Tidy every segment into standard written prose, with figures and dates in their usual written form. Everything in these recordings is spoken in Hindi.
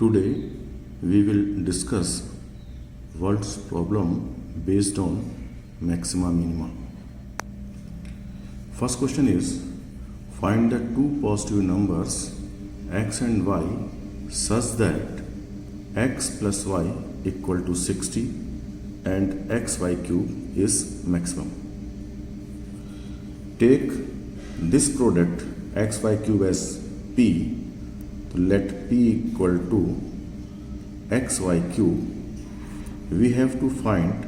Today we will discuss world's problem based on maxima minima. First question is, find the two positive numbers x and y such that x plus y equal to 60 and xy cube is maximum. Take this product xy cube as p, to let p equal to xy cube. We have to find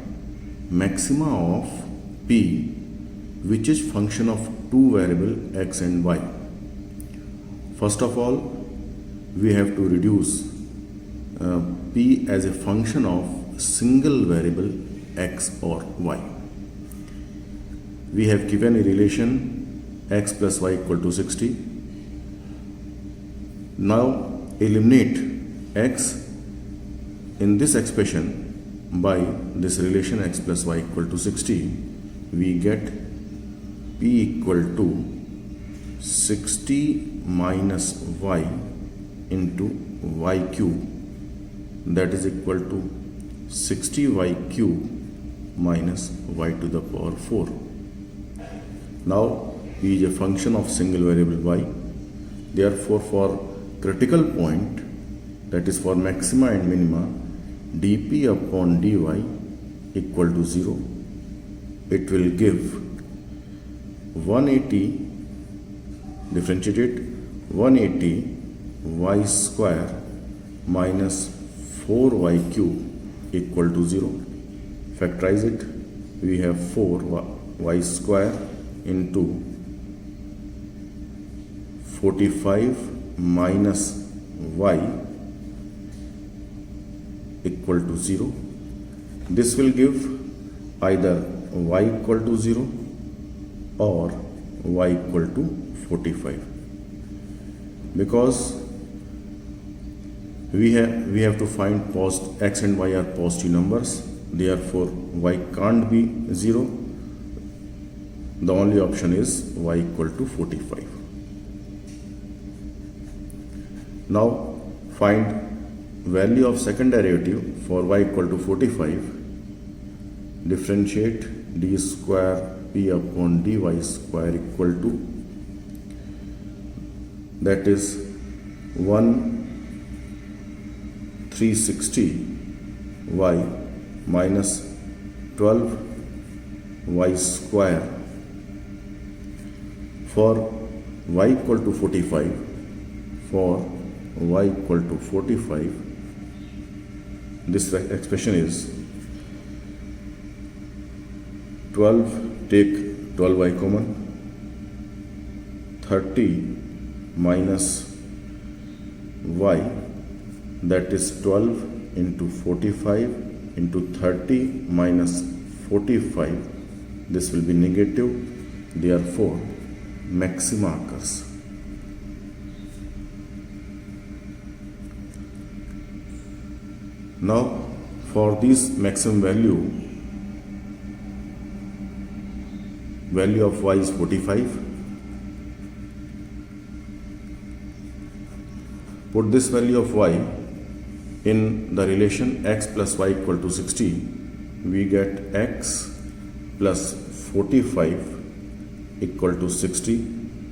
maxima of p, which is function of two variable x and y. First of all, we have to reduce p as a function of single variable x or y. We have given a relation x plus y equal to 60. Now eliminate x in this expression by this relation x plus y equal to 60. We get p equal to 60 minus y into y cube, that is equal to 60y cube minus y to the power 4. Now p is a function of single variable y. Therefore, for critical point, that is for maxima and minima, dp upon dy equal to 0. It will give 180, differentiate it, 180 y square minus 4y cube equal to 0. Factorize it. We have 4y square into 45 minus y equal to 0. This will give either y equal to 0 or y equal to 45. Because we have to find x and y are positive numbers, therefore y can't be 0. The only option is y equal to 45. Now find value of second derivative for y equal to 45. Differentiate d square p upon dy square equal to, that is 360 y minus 12 y square. For y equal to 45, for y equal to 45, this expression is 12, take 12y common, 30 minus y, that is 12 into 45 into 30 minus 45. This will be negative, therefore maxima occurs. Now for this maximum value of y is 45. Put this value of y in the relation x plus y equal to 60. We get x plus 45 equal to 60,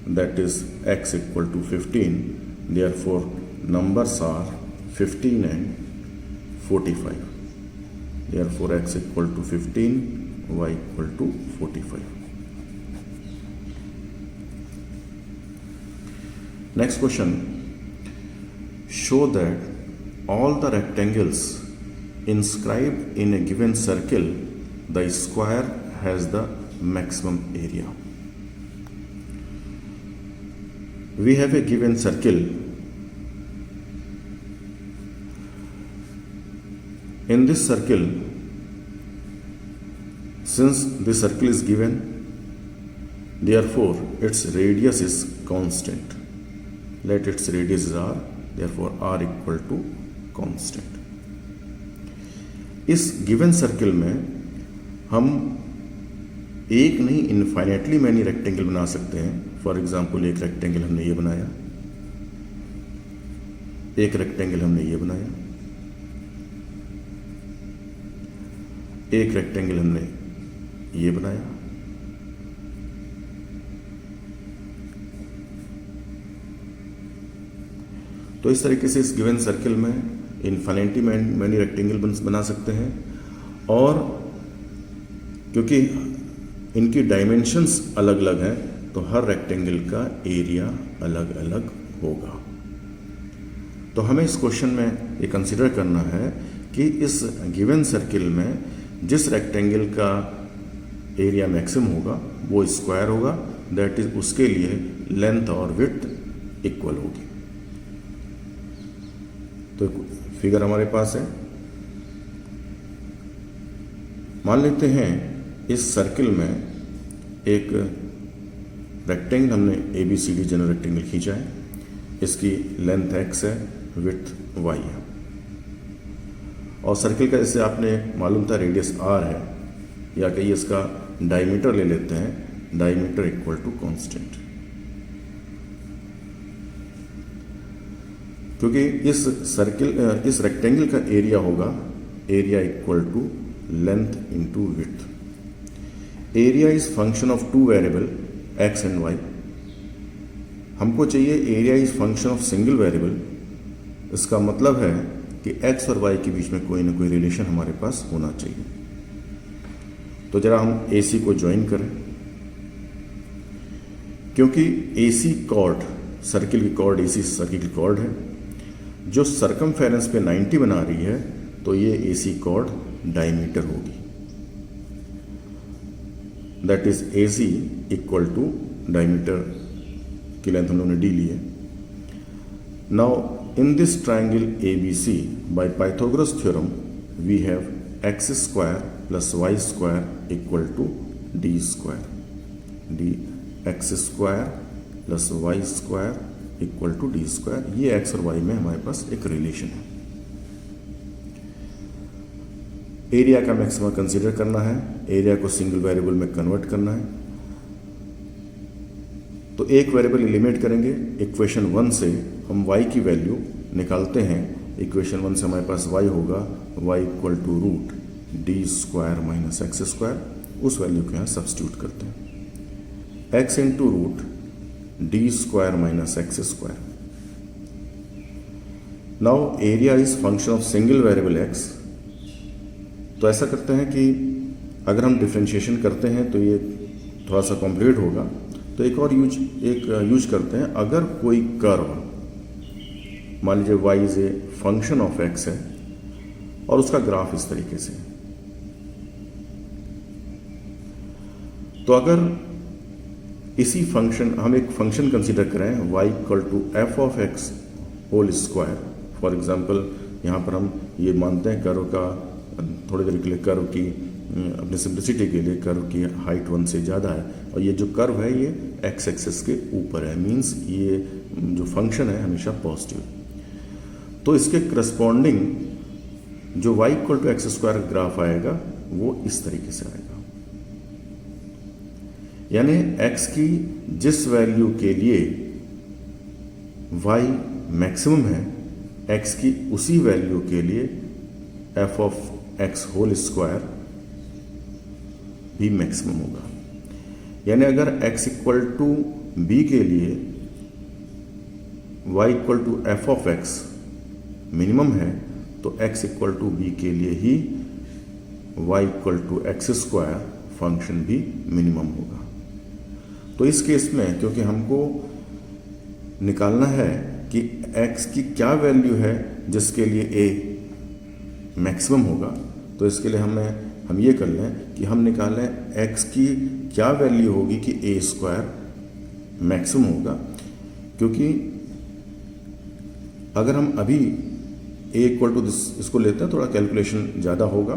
that is x equal to 15. Therefore numbers are 15 and 45. Therefore x equal to 15, y equal to 45. Next question. Show that all the rectangles inscribed in a given circle, the square has the maximum area. We have a given circle. In this circle, since this circle is given, therefore its radius is constant. Let its radius is r, therefore r equal to constant. इस गिवन सर्किल में हम एक नहीं इनफाइनेटली मैनी रेक्टेंगल बना सकते हैं. फॉर एग्जाम्पल एक रेक्टेंगल हमने ये बनाया, एक रेक्टेंगल हमने ये बनाया, एक रेक्टेंगल हमने ये बनाया, तो इस तरीके से इस गिवन सर्किल में इनफिनिटी मैनी रेक्टेंगल बना सकते हैं। और क्योंकि इनकी डायमेंशंस अलग अलग हैं तो हर रेक्टेंगल का एरिया अलग अलग होगा। तो हमें इस क्वेश्चन में ये कंसिडर करना है कि इस गिवन सर्किल में जिस रेक्टेंगल का एरिया मैक्सिमम होगा वो स्क्वायर होगा, दैट इज उसके लिए लेंथ और विड्थ इक्वल होगी। तो फिगर हमारे पास है, मान लेते हैं इस सर्किल में एक रेक्टेंगल हमने ABCD जनरल रेक्टेंगल खींचा है, इसकी लेंथ x है, विड्थ y है, और सर्किल का जैसे आपने मालूम था रेडियस r है, या कहीं इसका डायमीटर ले लेते हैं, डायमीटर इक्वल टू कांस्टेंट, क्योंकि इस सर्किल इस रेक्टेंगल का एरिया होगा area equal to length into width. Area is function of two variable x and y। हमको चाहिए area is function of single variable. इसका मतलब है कि x और y के बीच में कोई ना कोई रिलेशन हमारे पास होना चाहिए। तो जरा हम AC को ज्वाइन करें, क्योंकि AC कॉर्ड सर्किल की कॉर्ड AC सर्किल की कॉर्ड है जो सरकमफेरेंस पे 90 बना रही है, तो ये AC कॉर्ड डायमीटर होगी, that is AC equal to diameter की लेंथ हम लोगों ने D ली है। Now in this triangle ABC by Pythagoras theorem we have x square plus y square equal to d square, d x square plus y square equal to d square. ये x और y में हमारे पास एक रिलेशन है। एरिया का मैक्सिमा कंसीडर करना है, एरिया को सिंगल वेरिएबल में कन्वर्ट करना है, तो एक वेरिएबल एलिमिनेट करेंगे। इक्वेशन 1 से हम y की वैल्यू निकालते हैं। इक्वेशन 1 से हमारे पास y होगा y equal to root d square minus x square, उस वैल्यू को यहाँ सब्स्टिट्यूट करते हैं, x into root d square minus x square. Now area is function of single variable x। तो ऐसा करते हैं कि अगर हम डिफ्रेंशिएशन करते हैं तो ये थोड़ा सा कॉम्प्लिकेट होगा, तो एक और यूज करते हैं। अगर कोई कर्व मान लीजिए y is a function of x है और उसका ग्राफ इस तरीके से, तो अगर इसी फंक्शन हम एक फंक्शन कंसीडर करें y equal to f of x whole square. For example यहाँ पर हम ये मानते हैं कर्व का थोड़ी देर के लिए कर्व की अपने सिंप्लिसिटी के लिए कर्व की हाइट 1 से ज़्यादा है और ये जो कर्व है ये x एक्सिस के ऊपर है, मींस ये जो फंक्शन है हमेशा पॉजिटिव। तो इसके करस्पॉन्डिंग जो y equal to x square graph आएगा वो इस तरीके से आएगा, यानी x की जिस वैल्यू के लिए y मैक्सिमम है x की उसी वैल्यू के लिए f of x whole square भी मैक्सिमम होगा। यानी अगर x इक्वल टू b के लिए y equal to f of x minimum है तो x इक्वल टू b के लिए ही y equal to x square function भी मिनिमम होगा। तो इस केस में क्योंकि हमको निकालना है कि x की क्या वैल्यू है जिसके लिए a मैक्सिमम होगा, तो इसके लिए हम ये कर लें कि हम निकालें x की क्या वैल्यू होगी कि a स्क्वायर मैक्सिमम होगा। क्योंकि अगर हम अभी a इक्वल टू इसको लेते हैं थोड़ा कैलकुलेशन ज़्यादा होगा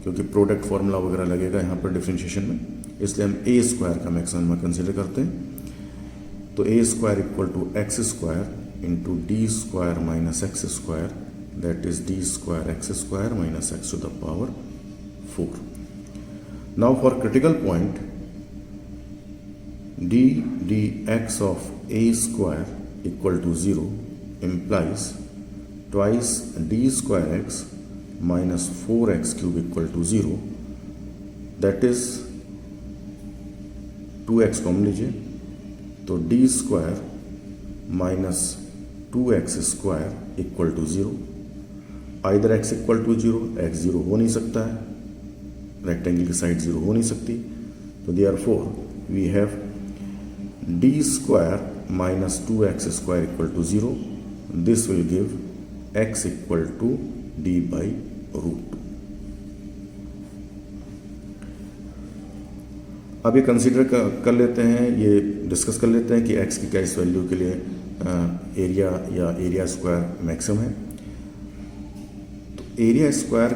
क्योंकि प्रोडक्ट फॉर्मूला वगैरह लगेगा यहाँ पर डिफरेंशिएशन में, इसलिए हम a स्क्वायर का मैक्सिमम कंसिडर करते हैं। तो a square equal to x square into d square minus x square, that is d square x square minus x to the power 4। Now for critical point d x of a square equal to 0 implies twice d square x minus 4x cube equal to 0, that is 2x common लीजिए, तो d square minus 2x square equal to 0. Either x equal to 0, x 0 हो नहीं सकता है, रेक्टेंगल की साइड 0 हो नहीं सकती, तो therefore we have d square minus 2x square equal to 0. This will give x equal to d by root 2. अब ये कंसीडर कर लेते हैं, ये डिस्कस कर लेते हैं कि x की क्या इस वैल्यू के लिए एरिया या एरिया स्क्वायर मैक्सिमम है. तो एरिया स्क्वायर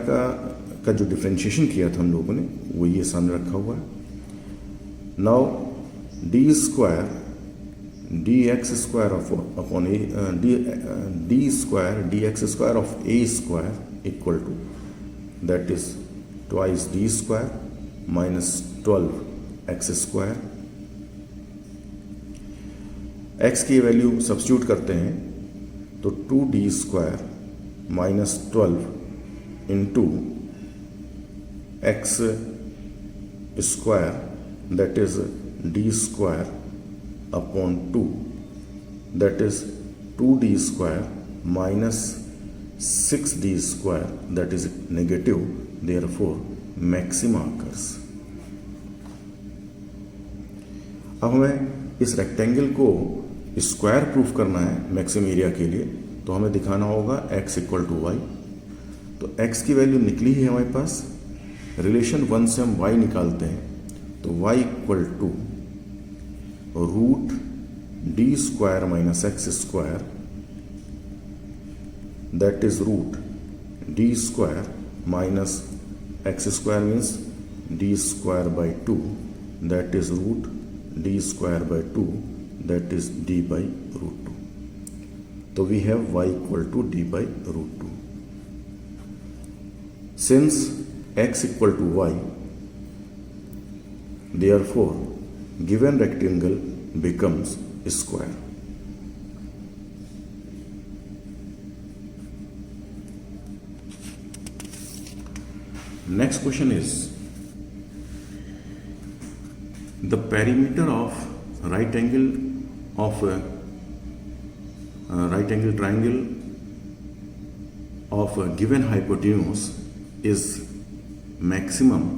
का जो डिफ्रेंशिएशन किया था हम लोगों ने वो ये सामने रखा हुआ है. Now d square dx square of upon a d square dx square of a square equal to, that is twice d square minus 12x square. x की वैल्यू सब्स्टिट्यूट करते हैं तो 2d square minus 12 into x square, that is d square upon 2, that is 2d square minus 6d square, that is negative, therefore maxima occurs. अब हमें इस रेक्टेंगल को स्क्वायर प्रूफ करना है मैक्सिमम एरिया के लिए, तो हमें दिखाना होगा x इक्वल टू वाई. तो x की वैल्यू निकली है हमारे पास, रिलेशन 1 से हम y निकालते हैं, तो y equal to root d square minus x square, that is root d square minus x square means d square by 2, that is root d square by 2, that is d by root 2. तो we have y equal to d by root 2. Since x equal to y, therefore given rectangle becomes square. Next question is, the perimeter of right angle of a right angle triangle of a given hypotenuse is maximum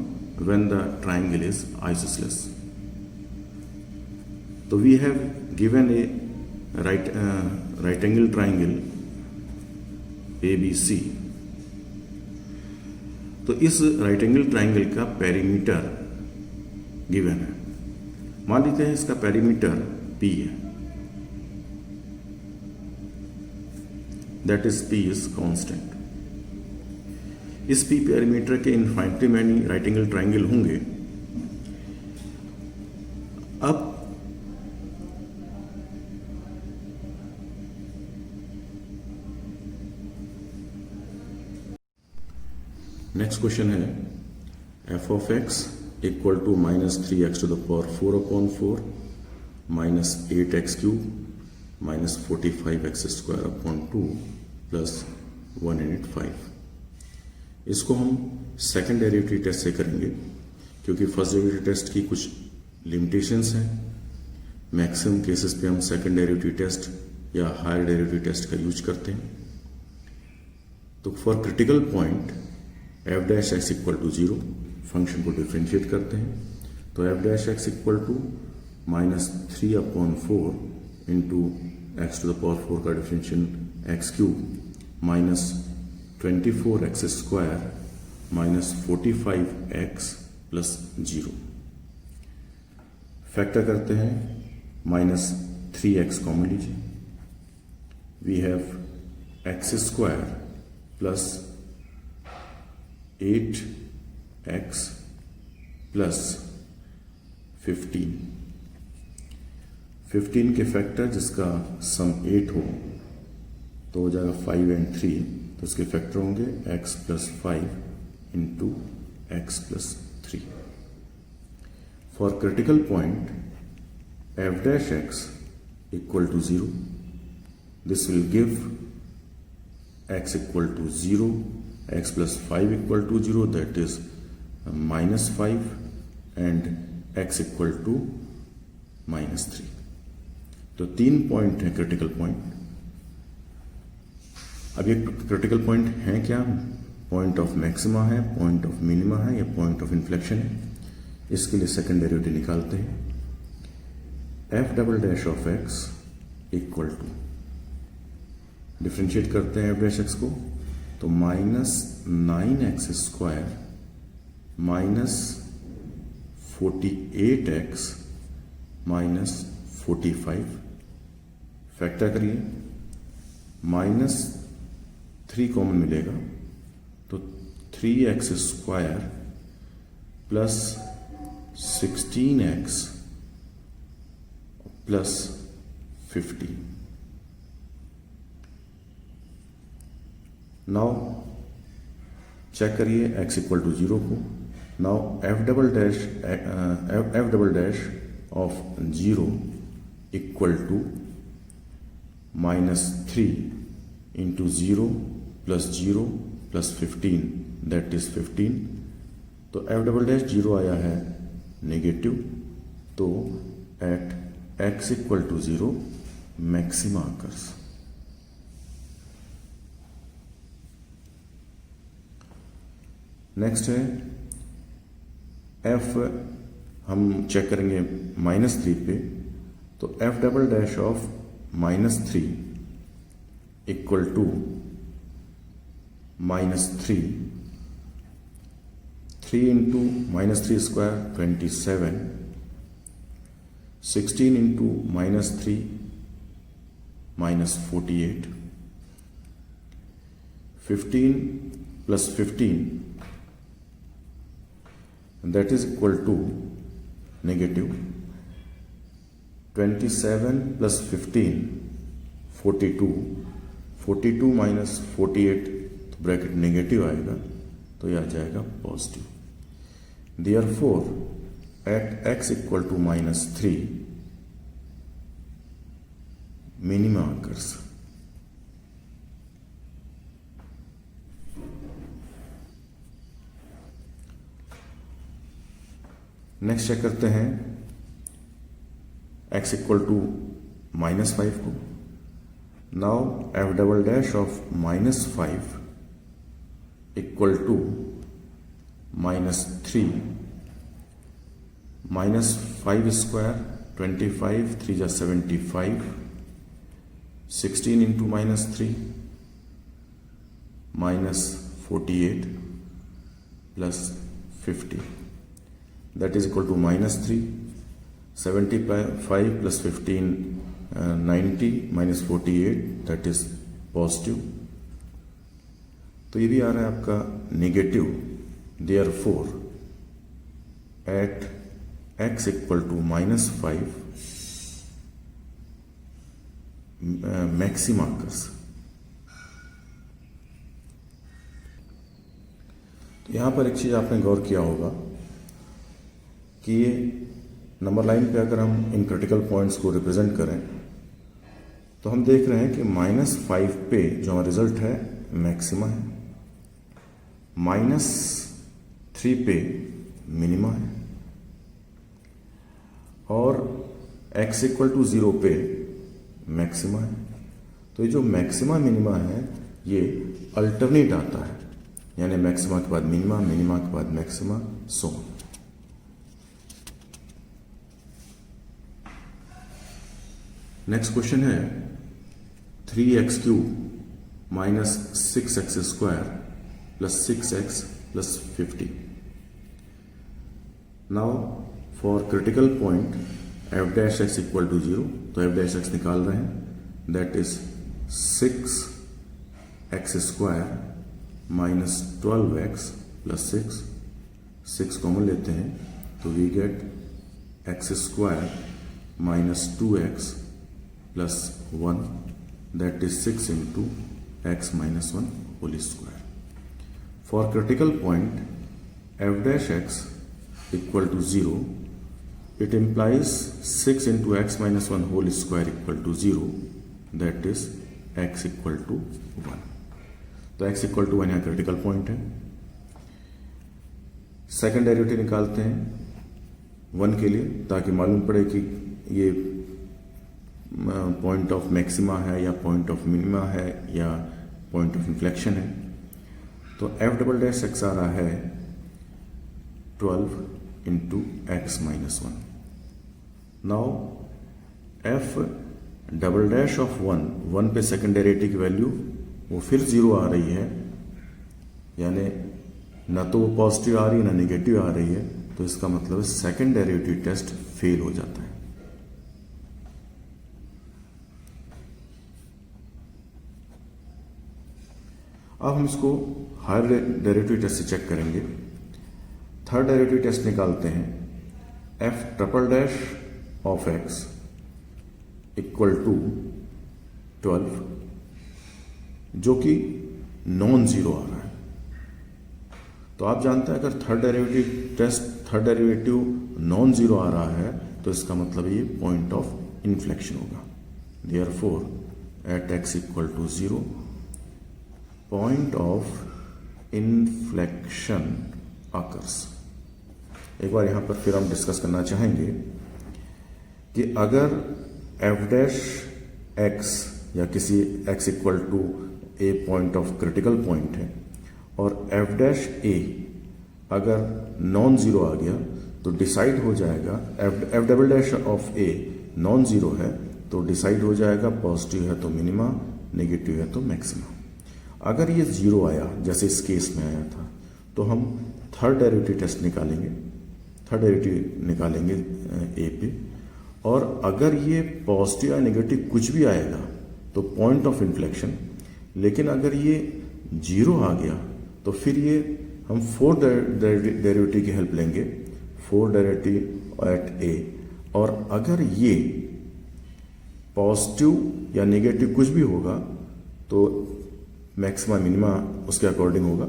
when the triangle is isosceles. So we have given a right angle triangle ABC. तो इस राइट एंगल ट्राइंगल का पेरीमीटर गिवन है. मान लेते हैं इसका पेरीमीटर P है, that is P is constant. इस P पेरीमीटर के infinity many right angle triangle होंगे. अब नेक्स्ट क्वेश्चन है f of x equal to minus 3x to the power 4 upon 4 minus 8x cube minus 45x square upon 2 plus 185. इसको हम सेकेंड डेरिवेटिव टेस्ट से करेंगे क्योंकि फर्स्ट डेरिवेटिव टेस्ट की कुछ लिमिटेशंस हैं. मैक्सिमम केसेस पे हम सेकेंड डेरिवेटिव टेस्ट या हायर डेरिवेटिव टेस्ट का यूज करते हैं. तो for critical point f dash x equal to 0 function को डिफ्रेंशिएट करते हैं. तो f dash x equal to minus 3 upon 4 into x to the power 4 का differentiation x cube minus 24x square minus 45x plus 0. Factor करते हैं, माइनस 3x कॉमन लीजिए. We have x square plus 8x plus 15. 15 के फैक्टर जिसका सम 8 हो तो हो जाएगा 5 and 3, तो उसके फैक्टर होंगे x plus 5 into x plus 3. For critical point f dash x equal to 0, this will give x equal to 0, x plus 5 equal to 0, that is minus 5, and x equal to minus 3. तो 3 पॉइंट है क्रिटिकल पॉइंट. अब ये क्रिटिकल पॉइंट है क्या? पॉइंट ऑफ मैक्सिमा है, पॉइंट ऑफ मिनिमा है, या पॉइंट ऑफ इन्फ्लेक्शन है. इसके लिए सेकंड डेरिवेटिव निकालते हैं. F double dash of x equal to, differentiate करते हैं एफ डैश एक्स को, तो minus 9x square minus 48x minus 45. Factor करिए, माइनस 3 कॉमन मिलेगा तो 3x square plus 16x plus 50. Now check करिए x इक्वल टू 0 को. Now f double dash of 0 equal to minus 3 into 0 plus 15, that is 15. तो एफ डबल डैश 0 आया है नेगेटिव, तो at x equal to 0 maxima occurs. Next है f, हम चेक करेंगे माइनस 3 पे, तो f double dash of minus 3 equal to minus 3 into minus 3 square 27, 16 into minus 3 minus 48, 15 plus 15 that is equal to negative 27 plus 15 42 minus 48, तो ब्रैकेट नेगेटिव आएगा, तो यह आ जाएगा positive. Therefore at x equal to minus 3 minima occurs. Next check करते हैं x इक्वल टू माइनस 5 को. Now f double dash of minus 5 equal to minus 3 minus 5 square 25, 3 जा 75, 16 into minus 3 minus 48 plus 50, that is equal to minus 3. 75 plus 15 90 minus 48, that is positive. तो ये भी आ रहा है आपका negative. Therefore at x equal to minus 5 maxima occurs. तो यहां पर एक चीज आपने गौर किया होगा कि ये नंबर लाइन पे अगर हम इन क्रिटिकल पॉइंट्स को रिप्रेजेंट करें, तो हम देख रहे हैं कि माइनस 5 पे जो हमारा रिजल्ट है मैक्सिमा है, माइनस 3 पे मिनिमा है, और x इक्वल टू 0 पे मैक्सिमा है. तो ये जो मैक्सिमा मिनिमा है ये अल्टरनेट आता है, यानी मैक्सिमा के बाद मिनिमा, मिनिमा के बाद maxima, so on. Next question है 3x cube minus 6x square plus 6x plus 50. Now for critical point f dash x equal to 0, तो एफ डैश एक्स निकाल रहे हैं, that is 6x square minus 12x plus 6 common लेते हैं, तो we get x square minus 2x plus 1, that is 6 into x minus 1 whole square. For critical point f dash x equal to 0, it implies 6 into x minus 1 whole square equal to 0, that is x equal to 1. तो x इक्वल टू 1 यहाँ क्रिटिकल पॉइंट है। सेकंड डेरिवेटिव निकालते हैं 1 के लिए, ताकि मालूम पड़े कि ये पॉइंट ऑफ मैक्सिमा है या पॉइंट ऑफ मिनिमा है या पॉइंट ऑफ इन्फ्लेक्शन है। तो f डबल डैश x आ रहा है 12 into x minus 1। Now f double dash of 1 पे सेकेंड डेरिवेटिव की वैल्यू वो फिर 0 आ रही है, यानी ना तो वो पॉजिटिव आ रही है ना नेगेटिव आ रही है, तो इसका मतलब सेकेंड डेरिवेटिव टेस्ट फेल हो जाता है। अब हम इसको हायर डेरिवेटिव टेस्ट से चेक करेंगे। थर्ड डेरिवेटिव टेस्ट निकालते हैं, f triple dash of x equal to 12, जो कि नॉन जीरो आ रहा है। तो आप जानते हैं अगर थर्ड डेरिवेटिव नॉन जीरो आ रहा है तो इसका मतलब ये पॉइंट ऑफ इन्फ्लेक्शन होगा। Therefore at x equal to 0 point of inflection occurs. एक बार यहां पर फिर हम डिस्कस करना चाहेंगे कि अगर f डैश x या किसी x equal to a point of critical point है और f डैश a अगर नॉन जीरो आ गया तो डिसाइड हो जाएगा, f double dash of a non zero है तो डिसाइड हो जाएगा पॉजिटिव है तो मिनिमा, नेगेटिव है तो मैक्सिमा। अगर ये जीरो आया जैसे इस केस में आया था तो हम थर्ड डेरिवेटिव टेस्ट निकालेंगे, थर्ड डेरिवेटिव निकालेंगे ए पे, और अगर ये पॉजिटिव या नेगेटिव कुछ भी आएगा तो पॉइंट ऑफ इन्फ्लेक्शन। लेकिन अगर ये जीरो आ गया तो फिर ये हम फोर्थ डेरिवेटिव की हेल्प लेंगे, फोर्थ डेरिवेटिव एट ए, और अगर ये पॉजिटिव या नेगेटिव कुछ भी होगा तो मैक्सिमा मिनिमा उसके अकॉर्डिंग होगा।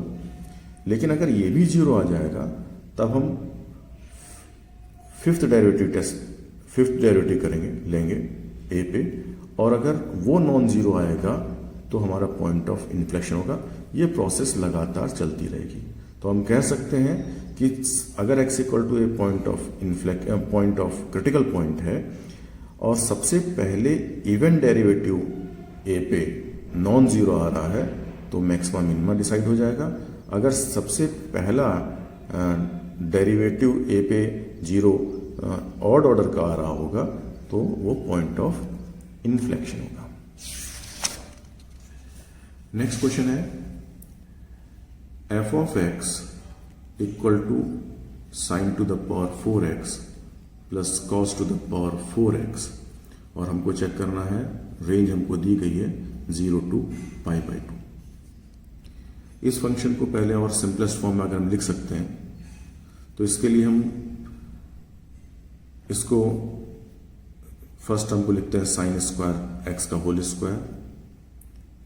लेकिन अगर ये भी जीरो आ जाएगा तब हम फिफ्थ डेरिवेटिव लेंगे ए पे, और अगर वो नॉन जीरो आएगा तो हमारा पॉइंट ऑफ इन्फ्लेक्शन होगा। ये प्रोसेस लगातार चलती रहेगी। तो हम कह सकते हैं कि अगर x equal to a point of critical point है और सबसे पहले इवन डेरिवेटिव ए पे नॉन जीरो आ रहा है तो मैक्सिमा मिनिमा डिसाइड हो जाएगा। अगर सबसे पहला डेरिवेटिव ए पे जीरो ऑड ऑर्डर का आ रहा होगा तो वो पॉइंट ऑफ इन्फ्लेक्शन होगा। नेक्स्ट क्वेश्चन है f of x equal to sine to the power 4x plus cos to the power 4x, और हमको चेक करना है, रेंज हमको दी गई है 0 to π/2। इस फंक्शन को पहले और सिंपलेस्ट फॉर्म में अगर हम लिख सकते हैं तो इसके लिए हम इसको फर्स्ट हमको लिखते हैं साइन स्क्वायर एक्स का whole square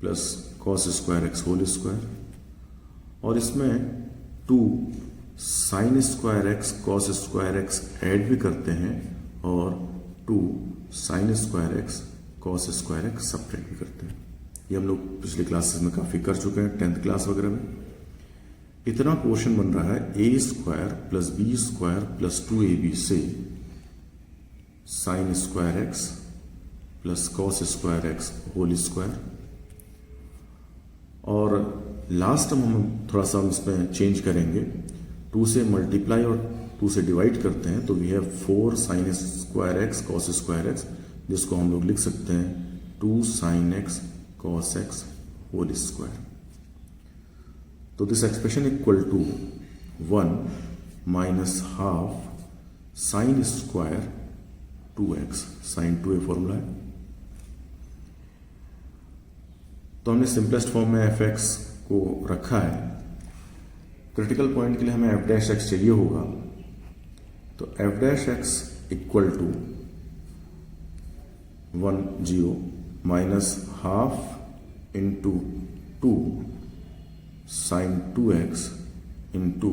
plus cos square x whole square, और इसमें 2 sine square x cos square x add भी करते हैं और 2 sine square x cos square x subtract भी करते हैं। ये हम लोग पिछले क्लासेस में काफी कर चुके हैं, 10th क्लास वगैरह में। इतना क्वेश्चन बन रहा है a square plus b square plus 2ab से sine square x plus cos square x whole square, और लास्ट हम थोड़ा सा इसमें चेंज करेंगे, 2 से मल्टीप्लाई और 2 से डिवाइड करते हैं तो we have 4 sine square x cos square x, जिसको हम लोग लिख सकते हैं 2 sine x cos x whole square. तो this expression equal to 1 minus half sine square 2x, sine 2a formula है। तो हमने सिंपलेस्ट फॉर्म में fx को रखा है। क्रिटिकल पॉइंट के लिए हमें f डैश x चाहिए होगा, तो f dash x equal to 0 minus half into 2 sine 2x into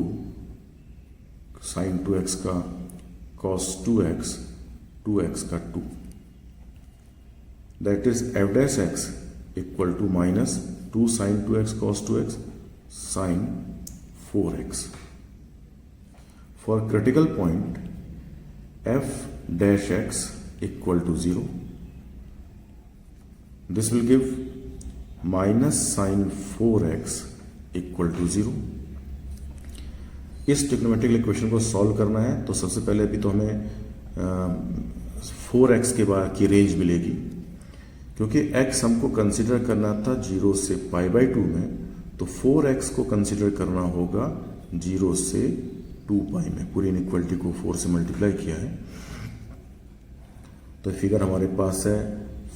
sine 2x का cos 2x 2x का 2, that is f dash x equal to minus 2 sin 2x cos 2x sin 4x. For critical point f dash x equal to 0, this will give minus sin 4x equal to 0. इस ट्रिग्नोमेट्रिक इक्वेशन को सॉल्व करना है तो सबसे पहले अभी तो हमें 4x के बाद की रेंज मिलेगी, क्योंकि x हमको कंसिडर करना था 0 से π/2 में, तो 4x को कंसिडर करना होगा 0 से 2π में। पूरी इनइक्वालिटी को 4 से मल्टीप्लाई किया है तो फिगर हमारे पास है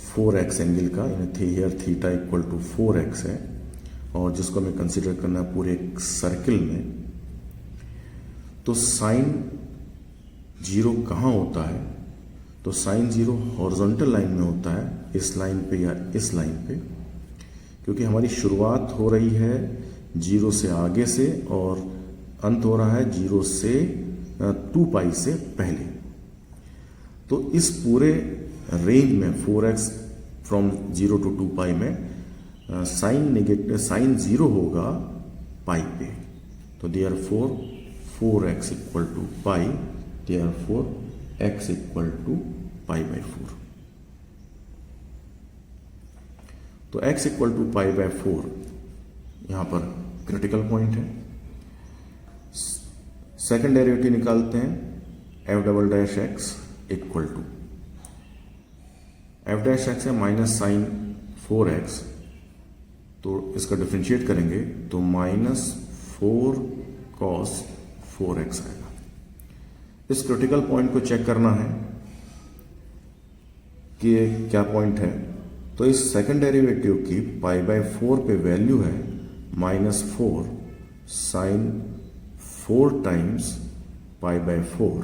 4x एंगल का, यानी here theta equal to 4x है, और जिसको हमें कंसिडर करना है पूरे एक सर्किल में। तो साइन 0 कहाँ होता है? तो साइन 0 हॉरिजॉन्टल लाइन में होता है, इस लाइन पे या इस लाइन पे, क्योंकि हमारी शुरुआत हो रही है 0 से आगे से और अंत हो रहा है 0 से 2π से पहले। तो इस पूरे रेंज में 4x फ्रॉम 0 to 2π में साइन 0 होगा पाई पे। तो therefore 4x equal to pi, therefore x equal to π/4। तो x इक्वल टू π/4 यहां पर क्रिटिकल पॉइंट है। सेकेंड डेरिवेटिव निकालते हैं, f double dash x equal to f dash x है माइनस साइन 4x, तो इसका डिफ्रेंशिएट करेंगे तो माइनस 4 cos 4x आएगा। इस क्रिटिकल पॉइंट को चेक करना है कि ये क्या पॉइंट है। तो इस सेकंड डेरिवेटिव की π/4 पे वैल्यू है -4 sign 4 times π/4,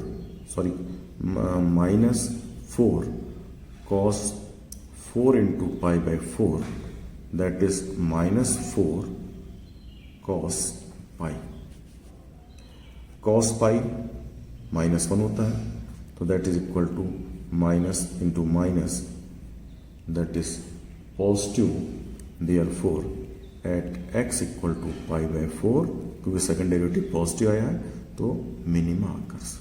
sorry -4 cos 4 into π/4, that is -4 cos π। cos π -1 होता है, तो that is equal to minus into minus, that is positive. Therefore at x equal to π/4, क्योंकि सेकंड डेरिवेटिव पॉजिटिव आया है तो मिनिमा आकर्स।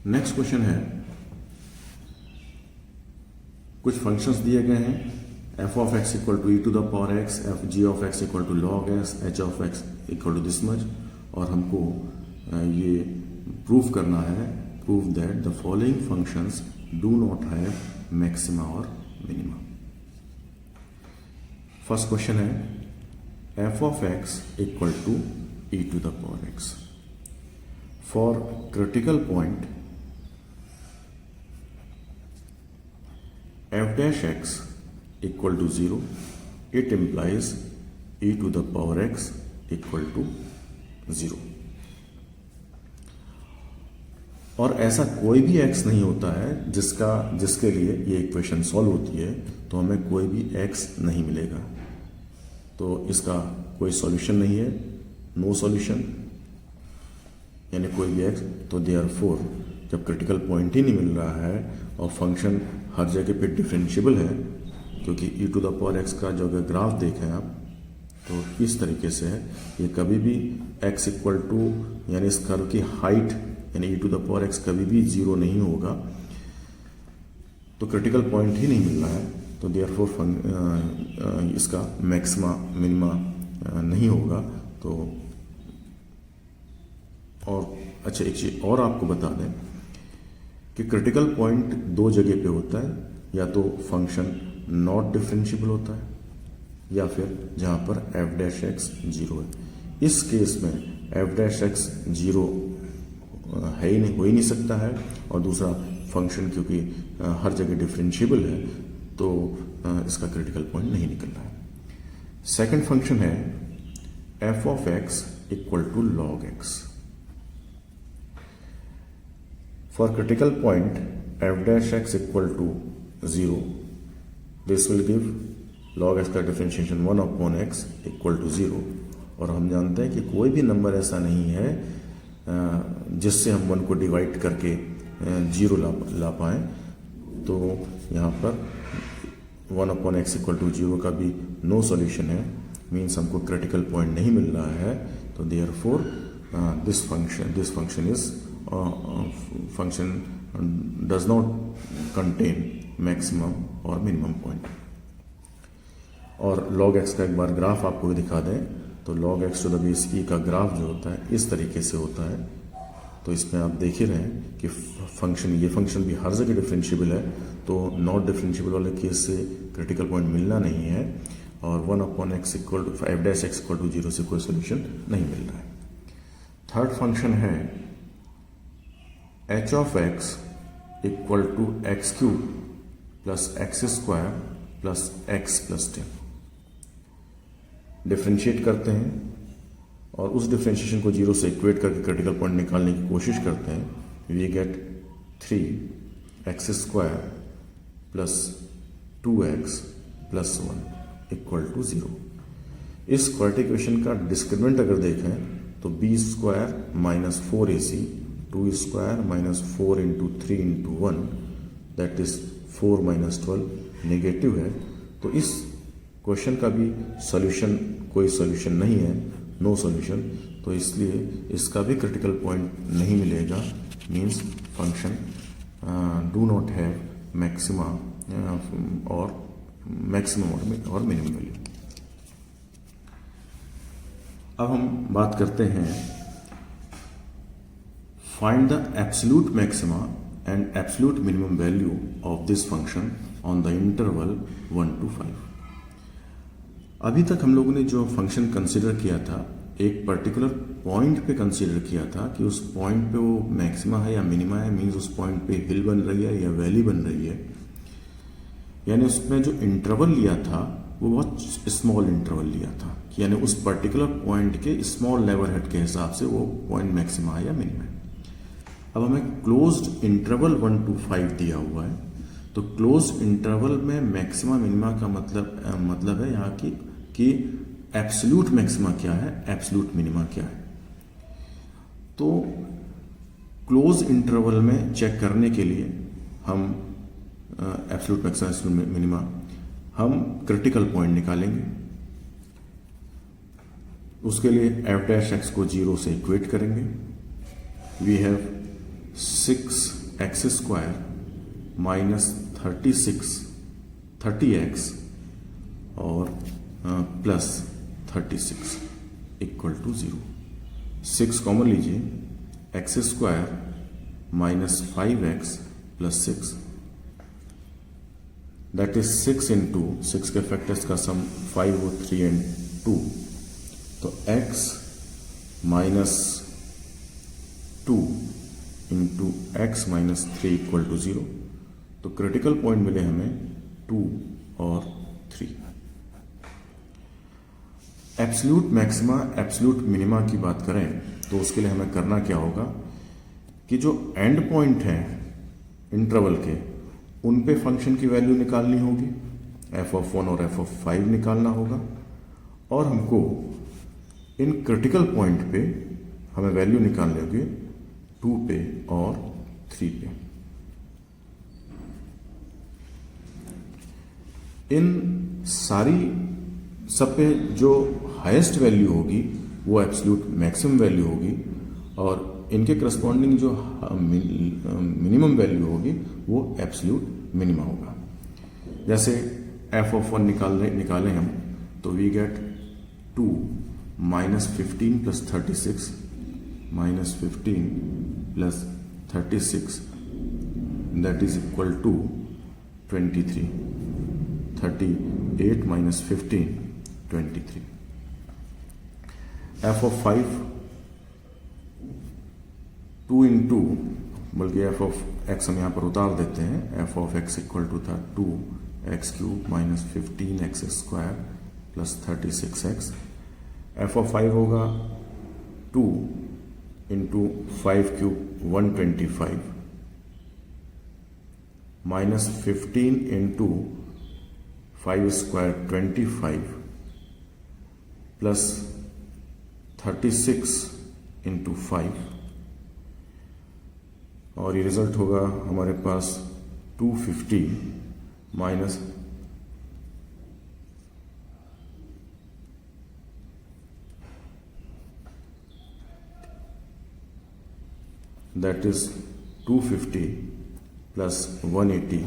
नेक्स्ट क्वेश्चन है, कुछ फंक्शंस दिए गए हैं, f of x equal to e to the power x, g of x equal to log s, h of x equal to this much, और हमको ये प्रूव करना है, prove that the following functions do not have maxima और मिनिमा। फर्स्ट क्वेश्चन है f of x equal to e to the power x। For critical point f dash x equal to 0, it implies e to the power x equal to 0। और ऐसा कोई भी x नहीं होता है जिसके लिए ये इक्वेशन सॉल्व होती है, तो हमें कोई भी x नहीं मिलेगा, तो इसका कोई सॉल्यूशन नहीं है, नो सॉल्यूशन, यानी कोई भी x। तो देयरफॉर जब क्रिटिकल पॉइंट ही नहीं मिल रहा है और फंक्शन हर जगह पे डिफरेंशिएबल है, क्योंकि e to the power x का जो अगर ग्राफ देखें आप तो इस तरीके से है, ये कभी भी x इक्वल टू, यानी इस कर्व की हाइट यानी e to the power x कभी भी 0 नहीं होगा, तो क्रिटिकल पॉइंट ही नहीं मिल रहा है, तो देयरफॉर इसका मैक्सिमा मिनिमा नहीं होगा। तो और अच्छा, एक चीज और आपको बता दें कि क्रिटिकल पॉइंट दो जगह पे होता है, या तो फंक्शन नॉट डिफरेंशिएबल होता है या फिर जहां पर f डैश एक्स 0 है। इस केस में f डैश एक्स 0 है ही नहीं, हो ही नहीं सकता है, और दूसरा फंक्शन क्योंकि हर जगह डिफरेंशिएबल है तो इसका क्रिटिकल पॉइंट नहीं निकल रहा है। सेकंड फंक्शन है f of x equal to log x। For critical point f dash x equal to 0, this will give log x का differentiation 1 upon x equal to 0। और हम जानते हैं कि कोई भी नंबर ऐसा नहीं है जिससे हम 1 को डिवाइड करके 0 ला पाएँ। तो यहाँ पर 1/x=0 का भी नो सॉल्यूशन है, मीन्स हमको क्रिटिकल पॉइंट नहीं मिल रहा है। तो therefore this function does not contain maximum और मिनिमम पॉइंट। और log x का एक बार ग्राफ आपको भी दिखा दें, तो log x to the base e का ग्राफ जो होता है इस तरीके से होता है। तो इसमें आप देख ही रहे हैं कि ये फंक्शन भी हर जगह डिफरेंशिएबल है, तो नॉट डिफरेंशिएबल वाले केस से क्रिटिकल पॉइंट मिलना नहीं है, और 1/f'(x=0) से कोई सोल्यूशन नहीं मिल रहा है। थर्ड फंक्शन है h(x) = x³ + x² + x + 10। Differentiate करते हैं और उस डिफ्रेंशिएशन को 0 से इक्वेट करके क्रिटिकल पॉइंट निकालने की कोशिश करते हैं। We get 3x² + 2x + 1 = 0। इस क्वाड्रेटिक इक्वेशन का डिस्क्रिमिनेंट अगर देखें तो b² - 4ac 2² - 4 × 3 × 1 that is 4 - 12 negative है। तो इस क्वेश्चन का भी सॉल्यूशन कोई सॉल्यूशन नहीं है, नो सॉल्यूशन। तो इसलिए इसका भी क्रिटिकल पॉइंट नहीं मिलेगा, means function do not have maxima और मिनिमम वैल्यू। अब हम बात करते हैं find the absolute maxima and absolute minimum value of this function on the interval 1 to 5। अभी तक हम लोगों ने जो फंक्शन कंसिडर किया था, एक पर्टिकुलर पॉइंट पे कंसिडर किया था कि उस पॉइंट पे वो मैक्सिमा है या मिनिमा है, मीन्स उस पॉइंट पे हिल बन रही है या वैली बन रही है। यानी उसमें जो इंटरवल लिया था वो बहुत स्मॉल इंटरवल लिया था, यानी उस पर्टिकुलर पॉइंट के स्मॉल लेवल हेड के हिसाब से वो पॉइंट मैक्सिमा है या मिनिमा है। अब हमें क्लोज्ड इंटरवल 1 to 5 दिया हुआ है, तो क्लोज्ड इंटरवल में मैक्सिमा मिनिमा का मतलब है यहाँ कि एब्सोल्यूट मैक्सिमा क्या है, एब्सोल्यूट मिनिमा क्या है। तो क्लोज इंटरवल में चेक करने के लिए हम एब्सोल्यूट मैक्सिमा एब्सोल्यूट मिनिमा हम क्रिटिकल पॉइंट निकालेंगे। उसके लिए f'(x) को 0 से इक्वेट करेंगे। वी हैव 6x² - 30x और प्लस 36 = 0। 6 कॉमन लीजिए, x² - 5x + 6 दैट इज 6 × 6 के फैक्टर्स का सम 5 और 3 and 2, तो x - 2 × x - 3 = 0। तो क्रिटिकल पॉइंट मिले हमें 2 और 3। एब्सोल्यूट मैक्सिमा एब्सोल्यूट मिनिमा की बात करें तो उसके लिए हमें करना क्या होगा कि जो एंड पॉइंट है इंटरवल के, उन पे फंक्शन की वैल्यू निकालनी होगी, f(1) और f(5) निकालना होगा, और हमको इन क्रिटिकल पॉइंट पे हमें वैल्यू निकालनी होगी 2 पे और 3 पे। इन सब पे जो हाईएस्ट वैल्यू होगी वो एब्सोल्यूट मैक्सिमम वैल्यू होगी, और इनके करस्पॉन्डिंग जो मिनिमम वैल्यू होगी वो एब्सोल्यूट मिनिमा होगा। जैसे f(1) निकालें हम, तो we get 2 - 15 + 36 - 15 + 36 that is equal to 23। 38 - 15 23। f(5) 2 × 2, बल्कि f(x) हम यहाँ पर उतार देते हैं। f(x) = 2x³ - 15x² + 36x। f(5) होगा 2 × 5³ 125 - 15 × 5² 25 + 36 × 5 और ये रिजल्ट होगा हमारे पास 250 minus that is 250 plus 180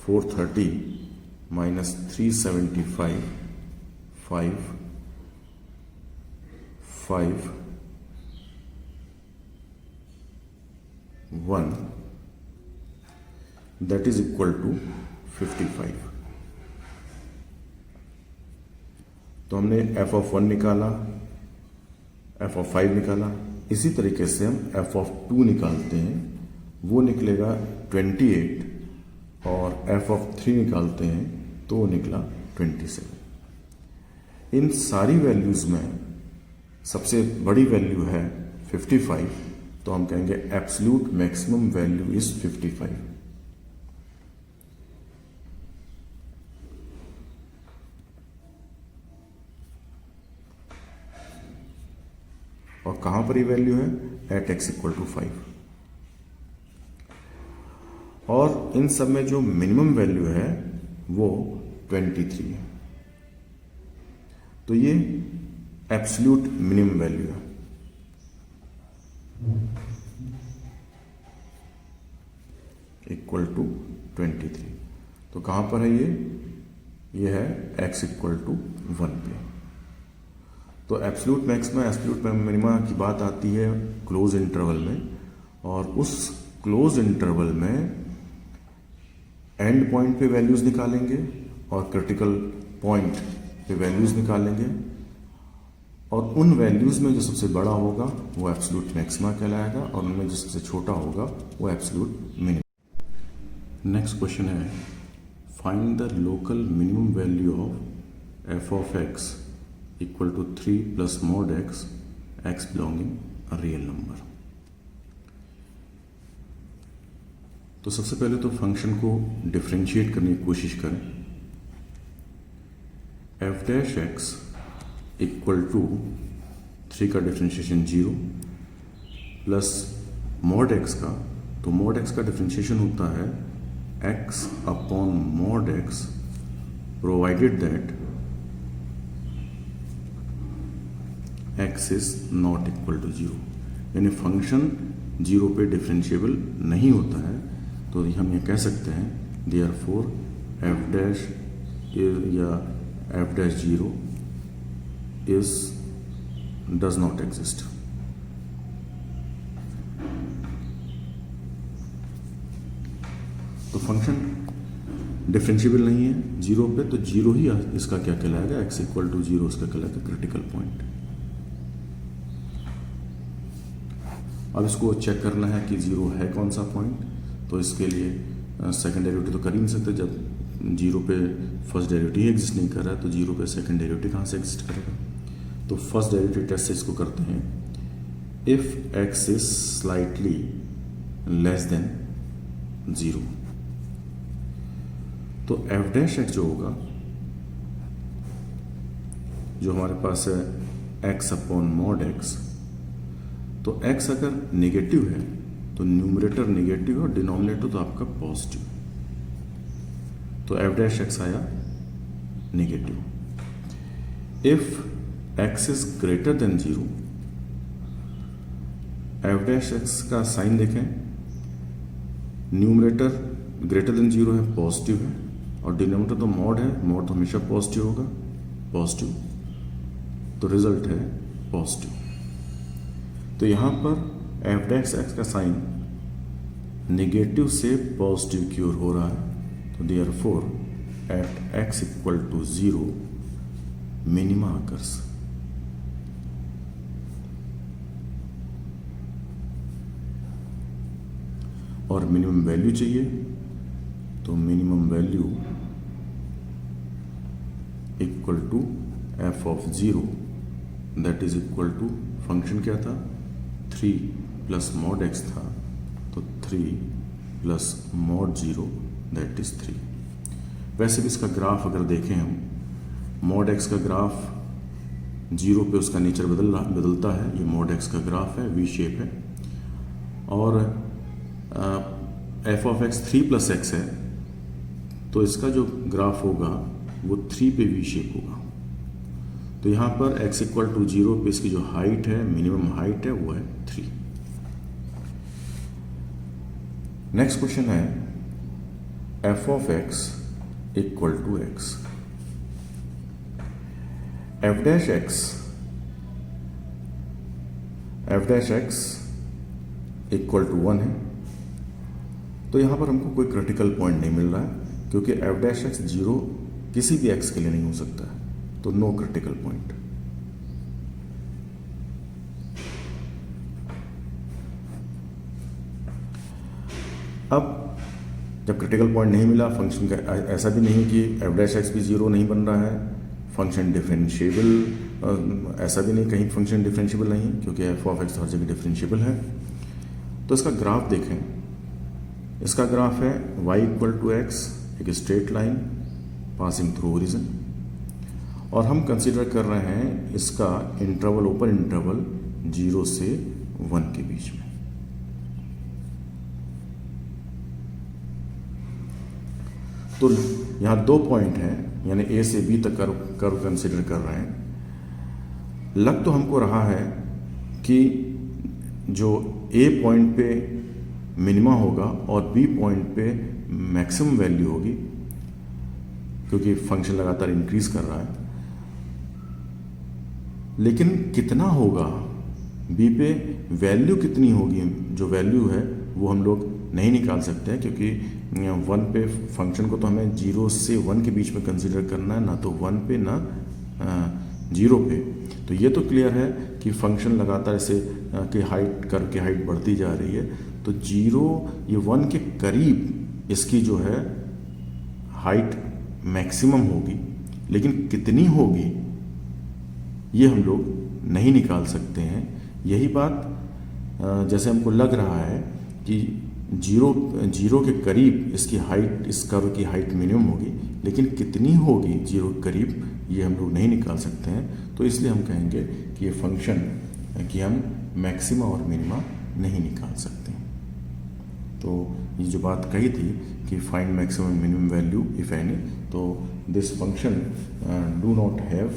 430 minus 375 5 1 that is equal to 55। तो हमने f of 1 निकाला, f of 5 निकाला, इसी तरीके से हम f of 2 निकालते हैं, वो निकलेगा 28 और f of 3 निकालते हैं तो वो निकला 27। इन सारी वैल्यूज में सबसे बड़ी वैल्यू है 55, तो हम कहेंगे एब्सोल्यूट मैक्सिमम वैल्यू इज 55। और कहां पर ये वैल्यू है? At x equal to 5। और इन सब में जो मिनिमम वैल्यू है वो 23 है, तो ये एब्सोल्यूट मिनिमम वैल्यू है। इक्वल टू 23, तो कहां पर है ये है x इक्वल टू 1 पे। तो एब्सोल्यूट मैक्सिमा एब्सोल्यूट मिनिमा की बात आती है क्लोज इंटरवल में, और उस क्लोज इंटरवल में एंड पॉइंट पे वैल्यूज निकालेंगे और क्रिटिकल पॉइंट पे वैल्यूज निकालेंगे, और उन वैल्यूज में जो सबसे बड़ा होगा वो एब्सोल्यूट मैक्सिमा कहलाएगा, और उनमें जो सबसे छोटा होगा वो एब्सोल्यूट मिनिमम। नेक्स्ट क्वेश्चन है, find the local minimum value of f of x equal to 3 plus mod x, x belonging a real number. तो सबसे पहले तो फंक्शन को डिफरेंशिएट करने की कोशिश करें। F dash x equal to 3 का डिफरेंशिएशन 0 प्लस मॉड एक्स का, तो मॉड एक्स का डिफरेंशिएशन होता है x upon mod x provided that x is not equal to 0। यानी फंक्शन 0 पे डिफरेंशिएबल नहीं होता है, तो हम ये कह सकते हैं देयरफॉर एफ डैश या F dash 0 is does not exist. तो फंक्शन डिफरेंशिएबल नहीं है 0 पे, तो 0 ही इसका क्या कहलाएगा, एक्स इक्वल टू 0 इसका कहलाएगा क्रिटिकल पॉइंट। अब इसको चेक करना है कि 0 है कौन सा पॉइंट, तो इसके लिए सेकंड डेरिवेटिव तो कर ही नहीं सकते, जब 0 पे फर्स्ट डेरिवेटिव ही एग्जिस्ट नहीं कर रहा है तो 0 पे सेकंड डेरिवेटिव कहाँ से एग्जिस्ट करेगा। तो फर्स्ट डेरिवेटिव टेस्ट से इसको करते हैं। If x is slightly less than 0, तो एफ डैश एक्स जो होगा, जो हमारे पास है एक्स अपॉन मॉड एक्स, तो x अगर नेगेटिव है तो न्यूमरेटर नेगेटिव और डिनोमिनेटर तो आपका पॉजिटिव, तो एफ डैश एक्स आया negative. If x is greater than 0, F dash x का साइन देखें, न्यूमरेटर ग्रेटर देन 0 है, पॉजिटिव है, और डिनोमिनेटर तो मॉड है, मॉड तो हमेशा पॉजिटिव होगा, पॉजिटिव, तो रिजल्ट है पॉजिटिव। तो यहां पर एफ डैश एक्स का साइन नेगेटिव से पॉजिटिव की ओर हो रहा है, तो therefore at x equal to 0 minima occurs. और मिनिमम वैल्यू चाहिए, तो minimum value equal to f of 0 that is equal to, function क्या था 3 प्लस मॉड एक्स था, तो 3 प्लस मॉड 0 दैट इज 3। वैसे भी इसका ग्राफ अगर देखें हम, मॉड एक्स का ग्राफ 0 पे उसका नेचर बदलता है, ये मॉड एक्स का ग्राफ है, वी शेप है, और एफ ऑफ एक्स 3 + x है, तो इसका जो ग्राफ होगा वो 3 पे वी शेप होगा। तो यहाँ पर x = 0 पे इसकी जो हाइट है, मिनिमम हाइट है, वो है 3। नेक्स्ट क्वेश्चन है f of x = x, f dash x = 1 है। तो यहाँ पर हमको कोई क्रिटिकल पॉइंट नहीं मिल रहा है, क्योंकि f dash x 0 किसी भी x के लिए नहीं हो सकता है, तो नो क्रिटिकल पॉइंट। अब जब क्रिटिकल पॉइंट नहीं मिला, फंक्शन का ऐसा भी नहीं कि f dash x भी 0 नहीं बन रहा है, फंक्शन डिफरेंशिएबल, ऐसा भी नहीं कहीं फंक्शन डिफरेंशिएबल नहीं, क्योंकि f of x हर जगह डिफरेंशिएबल है। तो इसका ग्राफ देखें, इसका ग्राफ है y = x, एक straight line passing through origin, और हम कंसीडर कर रहे हैं इसका इंटरवल, ओपन इंटरवल 0 से 1 के बीच में। तो यहाँ 2 पॉइंट हैं, यानी A से B तक कर्व कंसीडर कर रहे हैं। लग तो हमको रहा है कि जो A पॉइंट पे मिनिमा होगा और B पॉइंट पे मैक्सिमम वैल्यू होगी, क्योंकि फंक्शन लगातार इंक्रीज कर रहा है। लेकिन कितना होगा, B पे वैल्यू कितनी होगी, जो वैल्यू है वो हम लोग नहीं निकाल सकते हैं, क्योंकि 1 पे फंक्शन को तो हमें 0 से 1 के बीच में कंसीडर करना है, ना तो 1 पे ना 0 पे। तो ये तो क्लियर है कि फंक्शन लगातार इसे की हाइट करके हाइट बढ़ती जा रही है, तो 0 ये 1 के करीब इसकी जो है हाइट मैक्सिमम होगी। लेकिन कितनी होगी ये हम लोग नहीं निकाल सकते हैं। यही बात जैसे हमको लग रहा है कि 0 के करीब इसकी हाइट, इस कर्व की हाइट मिनिमम होगी, लेकिन कितनी होगी 0 के करीब ये हम लोग नहीं निकाल सकते हैं। तो इसलिए हम कहेंगे कि ये फंक्शन कि हम मैक्सिमा और मिनिमा नहीं निकाल सकते। तो ये जो बात कही थी कि find maximum minimum value if any, तो this function do not have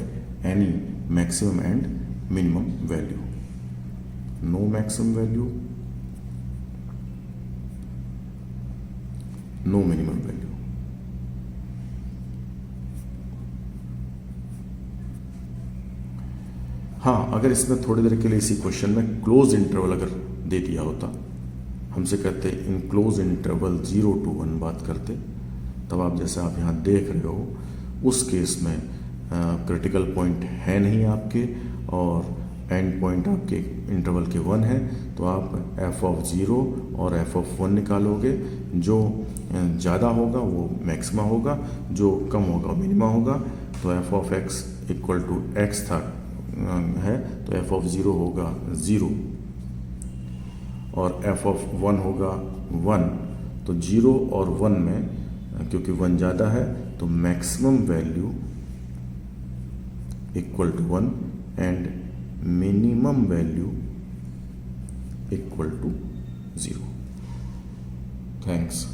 any maximum and minimum value, no maximum value, no minimum value. हाँ, अगर इसमें थोड़ी देर के लिए इसी क्वेश्चन में क्लोज इंटरवल अगर दे दिया होता, हमसे कहते इन क्लोज इंटरवल 0 to 1 बात करते, तब आप जैसे आप यहाँ देख रहे हो उस केस में क्रिटिकल पॉइंट है नहीं आपके, और एंड पॉइंट आपके इंटरवल के 1 है, तो आप f of 0 और f of 1 निकालोगे। जो ज़्यादा होगा वो मैक्सिमा होगा, जो कम होगा वो मिनिमा होगा। तो f of x = x था है, तो f of 0 होगा 0 और f of 1 होगा 1। तो 0 और 1 में क्योंकि 1 ज़्यादा है, तो maximum value = 1 and minimum value = 0। Thanks.